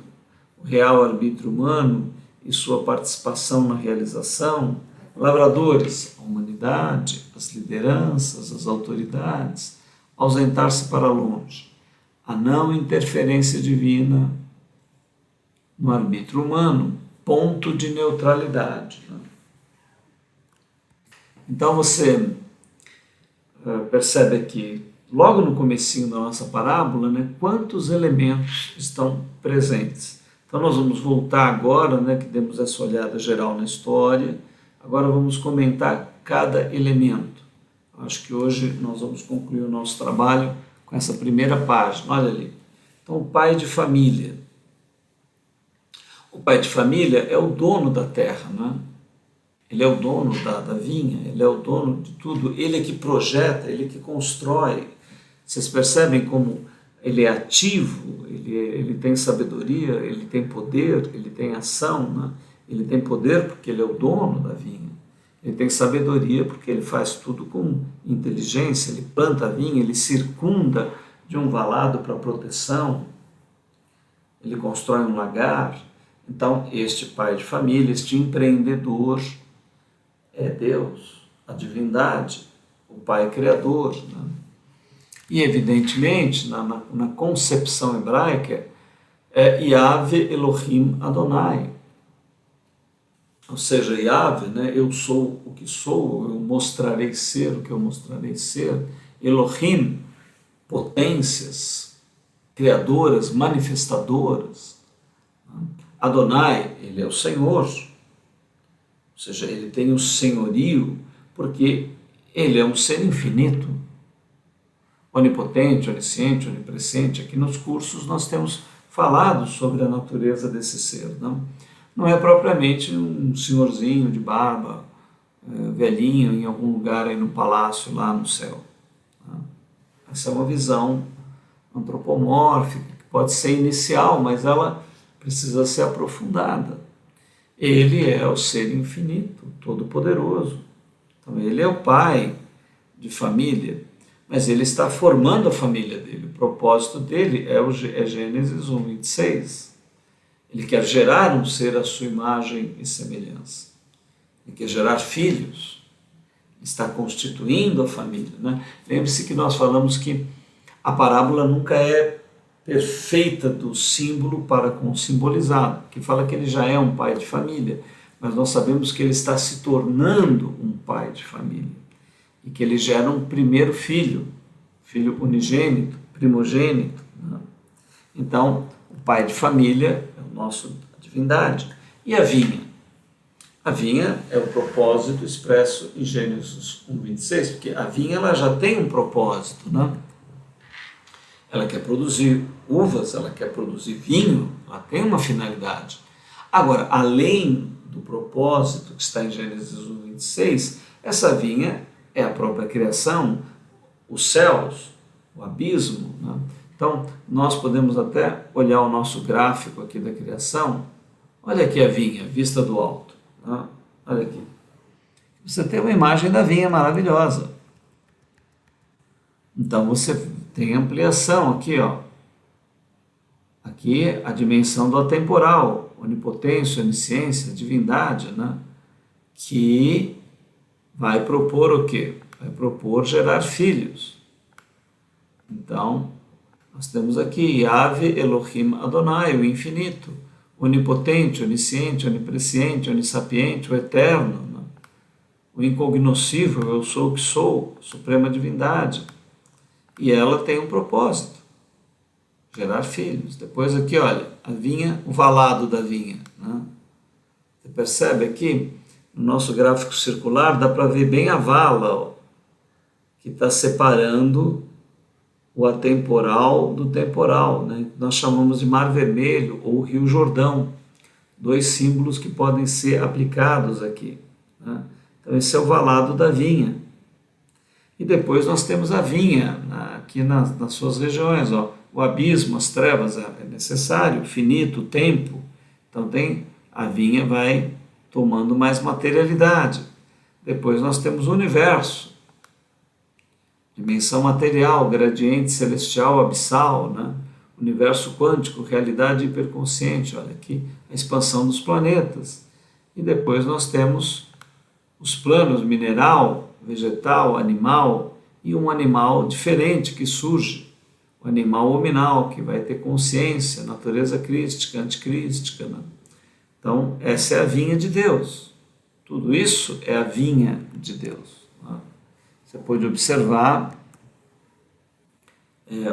o real arbítrio humano e sua participação na realização. Lavradores, a humanidade, as lideranças, as autoridades. Ausentar-se para longe. A não interferência divina no arbítrio humano. Ponto de neutralidade. Né? Então você percebe aqui, logo no comecinho da nossa parábola, né, quantos elementos estão presentes. Então nós vamos voltar agora, né, que demos essa olhada geral na história, agora vamos comentar cada elemento. Acho que hoje nós vamos concluir o nosso trabalho com essa primeira página, olha ali. Então, o pai de família. O pai de família é o dono da terra, né? Ele é o dono da vinha, ele é o dono de tudo, ele é que projeta, ele é que constrói. Vocês percebem como ele é ativo, ele tem sabedoria, ele tem poder, ele tem ação, né? Ele tem poder porque ele é o dono da vinha. Ele tem sabedoria porque ele faz tudo com inteligência, ele planta a vinha, ele circunda de um valado para proteção, ele constrói um lagar. Então, este pai de família, este empreendedor, é Deus, a divindade, o Pai Criador. Né? E, evidentemente, na concepção hebraica, é Yahvé Elohim Adonai. Ou seja, Yahvé, né? Eu sou o que sou, eu mostrarei ser o que eu mostrarei ser. Elohim, potências, criadoras, manifestadoras. Adonai, ele é o Senhor. Ou seja, ele tem o senhorio, porque ele é um ser infinito, onipotente, onisciente, onipresente. Aqui nos cursos nós temos falado sobre a natureza desse ser. Não é propriamente um senhorzinho de barba, velhinho, em algum lugar aí no palácio, lá no céu. Essa é uma visão antropomórfica, que pode ser inicial, mas ela precisa ser aprofundada. Ele é o ser infinito, todo-poderoso. Então, ele é o pai de família, mas ele está formando a família dele. O propósito dele é Gênesis 1, 26. Ele quer gerar um ser à sua imagem e semelhança. Ele quer gerar filhos. Está constituindo a família. Né? Lembre-se que nós falamos que a parábola nunca é perfeita do símbolo para com o simbolizado, que fala que ele já é um pai de família, mas nós sabemos que ele está se tornando um pai de família, e que ele gera um primeiro filho, filho unigênito, primogênito. Né? Então, o pai de família é a nossa divindade. E a vinha? A vinha é o propósito expresso em Gênesis 1:26, porque a vinha ela já tem um propósito, né? Ela quer produzir uvas, ela quer produzir vinho, ela tem uma finalidade. Agora, além do propósito que está em Gênesis 1:26, essa vinha é a própria criação, os céus, o abismo. Né? Então, nós podemos até olhar o nosso gráfico aqui da criação. Olha aqui a vinha, vista do alto. Né? Olha aqui. Você tem uma imagem da vinha maravilhosa. Então, você tem ampliação aqui, ó. Aqui a dimensão do atemporal, onipotência, onisciência, divindade, né? Que vai propor o quê? Vai propor gerar filhos. Então, nós temos aqui Yahvé Elohim Adonai, o infinito, onipotente, onisciente, onipresciente, onissapiente, o eterno, né? O incognoscível, eu sou o que sou, suprema divindade. E ela tem um propósito, gerar filhos. Depois aqui, olha, a vinha, o valado da vinha. Né? Você percebe aqui, no nosso gráfico circular, dá para ver bem a vala, ó, que está separando o atemporal do temporal. Né? Nós chamamos de Mar Vermelho ou Rio Jordão, dois símbolos que podem ser aplicados aqui. Né? Então esse é o valado da vinha. E depois nós temos a vinha, aqui nas suas regiões, ó, o abismo, as trevas é necessário, o finito, o tempo. Então a vinha vai tomando mais materialidade. Depois nós temos o universo, dimensão material, gradiente celestial, abissal, né? Universo quântico, realidade hiperconsciente, olha aqui, a expansão dos planetas. E depois nós temos os planos mineral, vegetal, animal, e um animal diferente que surge, o animal hominal, que vai ter consciência, natureza crística, anticrística. Né? Então, essa é a vinha de Deus. Tudo isso é a vinha de Deus. Né? Você pode observar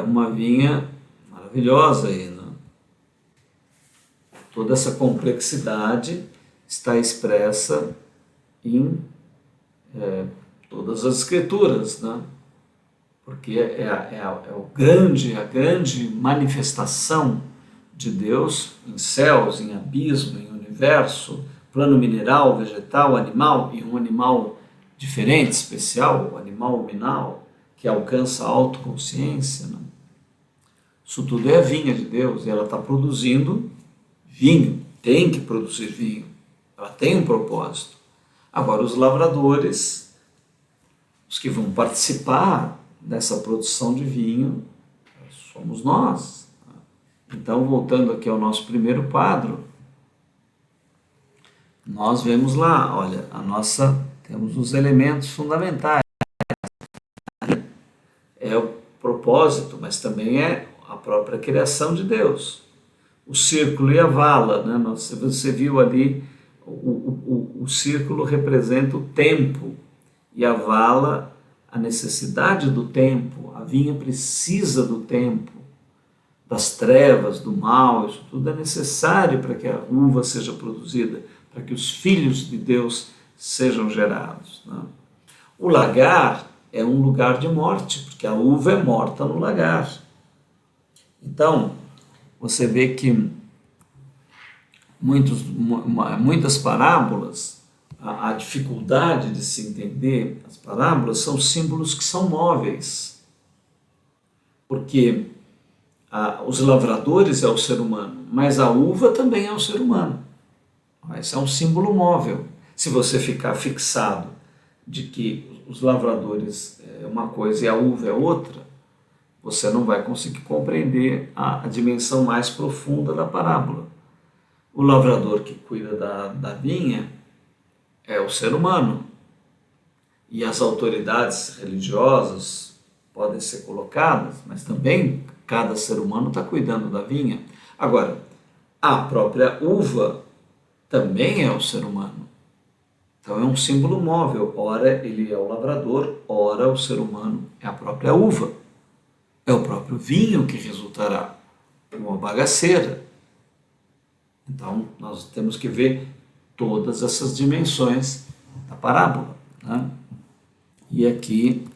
uma vinha maravilhosa aí. Né? Toda essa complexidade está expressa em todas as escrituras, né? Porque a grande manifestação de Deus em céus, em abismo, em universo, plano mineral, vegetal, animal, e um animal diferente, especial, o animal hominal, que alcança a autoconsciência, né? Isso tudo é a vinha de Deus, e ela está produzindo vinho, tem que produzir vinho, ela tem um propósito. Agora, os lavradores, os que vão participar dessa produção de vinho, somos nós. Então, voltando aqui ao nosso primeiro quadro, nós vemos lá, olha, temos os elementos fundamentais. É o propósito, mas também é a própria criação de Deus. O círculo e a vala, né? Você viu ali, o círculo representa o tempo e a vala a necessidade do tempo. A vinha precisa do tempo, das trevas, do mal, isso tudo é necessário para que a uva seja produzida, para que os filhos de Deus sejam gerados, né? O lagar é um lugar de morte, porque a uva é morta no lagar. Então, você vê que muitas parábolas, a dificuldade de se entender as parábolas são símbolos que são móveis, porque os lavradores é o ser humano, mas a uva também é o ser humano. Esse é um símbolo móvel. Se você ficar fixado de que os lavradores é uma coisa e a uva é outra, você não vai conseguir compreender a dimensão mais profunda da parábola. O lavrador que cuida da vinha é o ser humano, e as autoridades religiosas podem ser colocadas, mas também cada ser humano está cuidando da vinha. Agora, a própria uva também é o ser humano. Então é um símbolo móvel. Ora ele é o lavrador, ora o ser humano é a própria uva. É o próprio vinho que resultará uma bagaceira. Então nós temos que ver todas essas dimensões da parábola, né? E aqui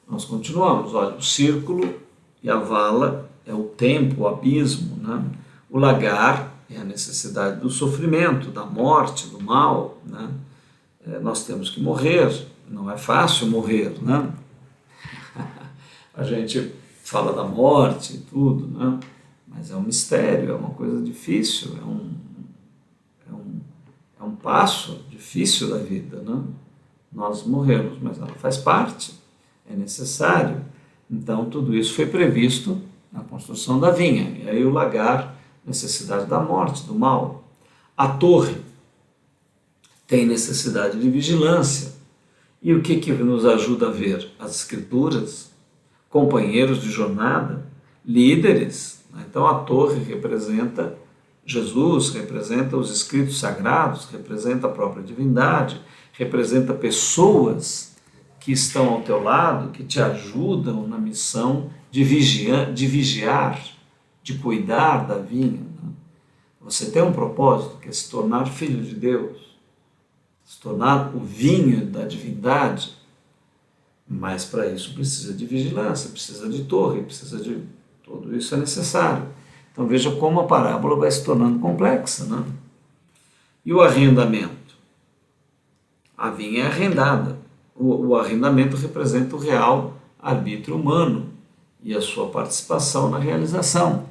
nós continuamos. Olha, o círculo e a vala é o tempo, o abismo, né? O lagar é a necessidade do sofrimento, da morte, do mal, né? Nós temos que morrer, não é fácil morrer, né? A gente fala da morte e tudo, né? Mas é um mistério, é uma coisa difícil, é um passo difícil da vida, né? Nós morremos, mas ela faz parte, é necessário. Então, tudo isso foi previsto na construção da vinha. E aí o lagar, necessidade da morte, do mal. A torre tem necessidade de vigilância. E o que nos ajuda a ver? As escrituras, companheiros de jornada, líderes. Então a torre representa Jesus, representa os escritos sagrados, representa a própria divindade, representa pessoas que estão ao teu lado, que te ajudam na missão de vigiar, de cuidar da vinha. Você tem um propósito, que é se tornar filho de Deus, se tornar o vinho da divindade, mas para isso precisa de vigilância, precisa de torre, precisa de... Tudo isso é necessário. Então veja como a parábola vai se tornando complexa, né? E o arrendamento? A vinha é arrendada. O arrendamento representa o real arbítrio humano e a sua participação na realização.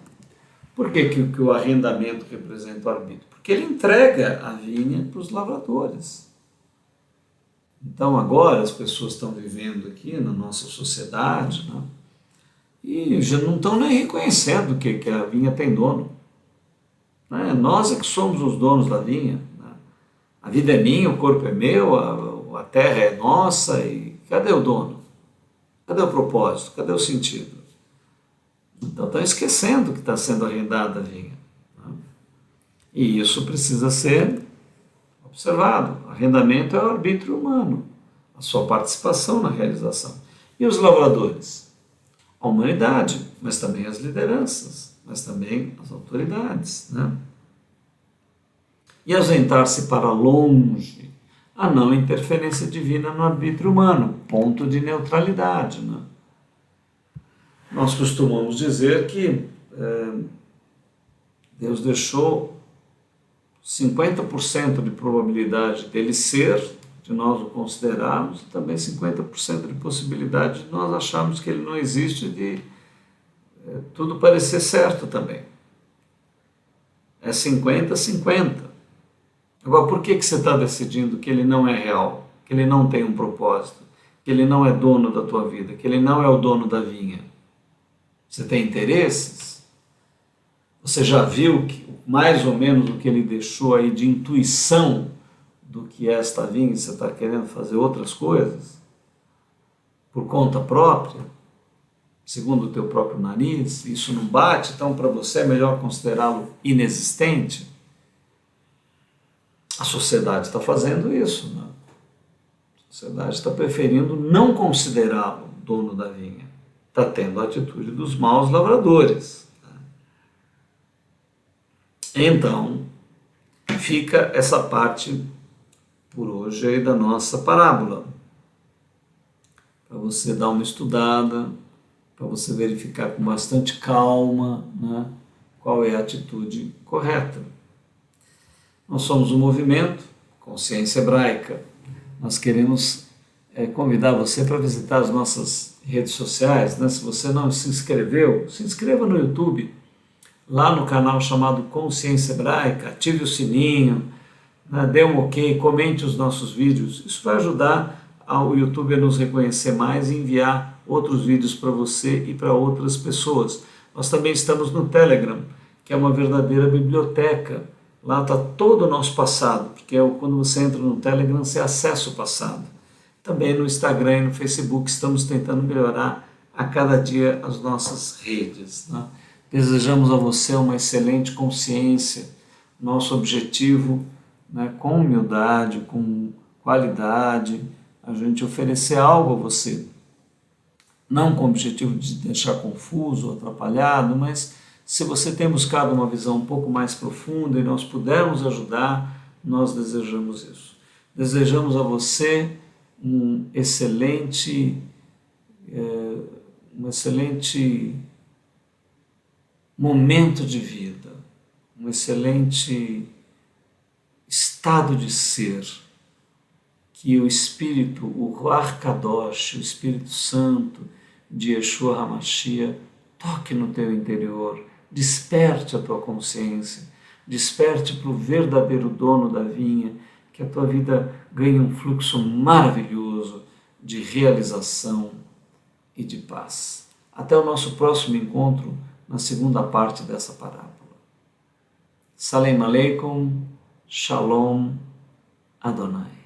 Por que o arrendamento representa o arbítrio? Porque ele entrega a vinha para os lavradores. Então agora as pessoas estão vivendo aqui na nossa sociedade, né? E já não estão nem reconhecendo que a vinha tem dono, né? Nós é que somos os donos da vinha, né? A vida é minha, o corpo é meu, a terra é nossa, e cadê o dono? Cadê o propósito? Cadê o sentido? Então estão esquecendo que está sendo arrendada a vinha, né? E isso precisa ser observado. Arrendamento é o arbítrio humano, a sua participação na realização. E os lavradores? A humanidade, mas também as lideranças, mas também as autoridades, né? E ausentar-se para longe, a não interferência divina no arbítrio humano, ponto de neutralidade, né? Nós costumamos dizer que Deus deixou 50% de probabilidade dele ser, de nós o considerarmos, e também 50% de possibilidade de nós acharmos que ele não existe, de tudo parecer certo também. É 50-50. Agora, por que você está decidindo que ele não é real, que ele não tem um propósito, que ele não é dono da tua vida, que ele não é o dono da vinha? Você tem interesses? Você já viu que, mais ou menos o que ele deixou aí de intuição do que é esta vinha, e você está querendo fazer outras coisas por conta própria, segundo o teu próprio nariz? Isso não bate, então para você é melhor considerá-lo inexistente? A sociedade está fazendo isso, né? A sociedade está preferindo não considerá-lo dono da vinha. Está tendo a atitude dos maus lavradores. Então, fica essa parte por hoje aí da nossa parábola, para você dar uma estudada, para você verificar com bastante calma, né, qual é a atitude correta. Nós somos um movimento Consciência Hebraica. Nós queremos convidar você para visitar as nossas redes sociais, né? Se você não se inscreveu, se inscreva no YouTube, lá no canal chamado Consciência Hebraica, ative o sininho, né? Dê um ok, comente os nossos vídeos. Isso vai ajudar o YouTube a nos reconhecer mais e enviar outros vídeos para você e para outras pessoas. Nós também estamos no Telegram, que é uma verdadeira biblioteca. Lá está todo o nosso passado, porque quando você entra no Telegram, você acessa o passado. Também no Instagram e no Facebook estamos tentando melhorar a cada dia as nossas redes, né? Desejamos a você uma excelente consciência. Nosso objetivo, né, com humildade, com qualidade, a gente oferecer algo a você. Não com o objetivo de deixar confuso, atrapalhado, mas se você tem buscado uma visão um pouco mais profunda e nós pudermos ajudar, nós desejamos isso. Desejamos a você um excelente momento de vida, um excelente estado de ser, que o Espírito, o Ruach Kadosh, o Espírito Santo de Yeshua HaMashiach, toque no teu interior, desperte a tua consciência, desperte para o verdadeiro dono da vinha, que a tua vida ganhe um fluxo maravilhoso de realização e de paz. Até o nosso próximo encontro na segunda parte dessa parábola. Salem Aleikum, Shalom Adonai.